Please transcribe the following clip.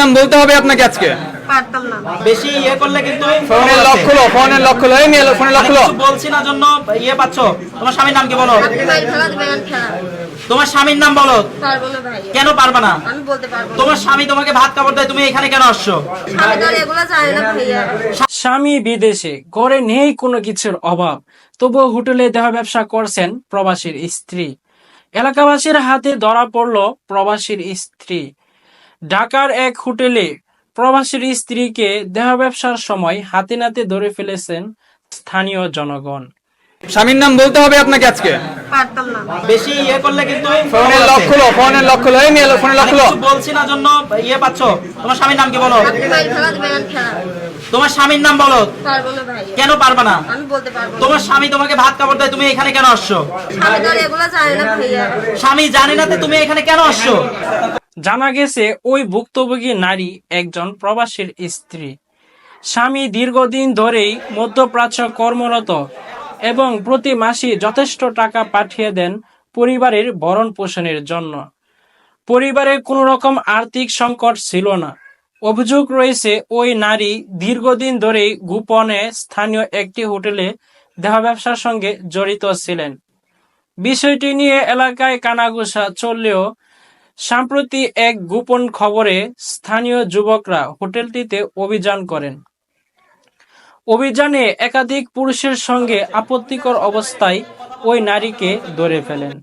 নাম বলতে হবে আপনাকে আজকে। পারতাম না। বেশি ইয়ে করলে কিন্তু ফোনের লক খুলো, ফোনের লক খুলো, এই মেয়ে ফোনের লক খুলো। কিছু বলছি না জন্য ইয়ে পাচ্ছ। তোমার স্বামীর নাম কি বলো? আপনি ভাই খেলা দিবেন খেলা। তোমার স্বামীর নাম বলো। পারবো না ভাই। কেন পারবে না? আমি বলতে পারবো না। তোমার স্বামী তোমাকে ভাত কাপড় দেয়, তুমি এখানে কেন আসছো? স্বামী তো আর এগুলো জানে না ভাইয়া। স্বামী বিদেশে, ঘরে নেই কোনো কিছুর অভাব, তবুও হোটেলে দেহ ব্যবসা করছেন প্রবাসীর স্ত্রী। এলাকাবাসীর হাতে ধরা পড়ল প্রবাসীর স্ত্রী। ঢাকার এক হোটেলে প্রবাসীর স্ত্রীকে দেহ ব্যবসার সময় হাতে নাতে ধরে ফেলেছেন স্থানীয় জনগণ। স্বামীর নাম বলতে হবে আপনাকে আজকে। পারতাম না। বেশি ইয়ে করলে কিন্তু ফোনের লক খুলো, ফোনের লক খুলো, এই মেয়ে ফোনের লক খুলো। কিছু বলছি না জন্য ইয়ে পাচ্ছ। তোমার স্বামীর নাম কি বলো? আপনি ভাই খেলা দিবেন খেলা। তোমার স্বামীর নাম বলো। পারবো না ভাই। কেন পারবে না? আমি বলতে পারবো না। তোমার স্বামী তোমাকে ভাত কাপড় দেয়, তুমি এখানে কেন আসছো? স্বামী তো আর এগুলো জানে না ভাইয়া। স্বামী জানে না তো তুমি এখানে কেন আসছো? জানা গেছে ওই ভুক্তভোগী নারী একজন প্রবাসীর স্ত্রী। স্বামী দীর্ঘদিন ধরেই মধ্যপ্রাচ্য কর্মরত এবং প্রতি মাসে যথেষ্ট টাকা পাঠিয়ে দেন পরিবারের ভরণ পোষণের জন্য। পরিবারে কোনো রকম আর্থিক সংকট ছিল না। অভিযোগ রয়েছে ওই নারী দীর্ঘদিন ধরেই গোপনে স্থানীয় একটি হোটেলে দেহ ব্যবসার সঙ্গে জড়িত ছিলেন। বিষয়টি নিয়ে এলাকায় কানাঘুষা চললেও সম্প্রতি এক গোপন খবরে স্থানীয় যুবকরা হোটেলটিতে অভিযান করেন। অভিযানে একাধিক পুরুষের সঙ্গে আপত্তিকর অবস্থায় ওই নারীকে ধরে ফেলেন।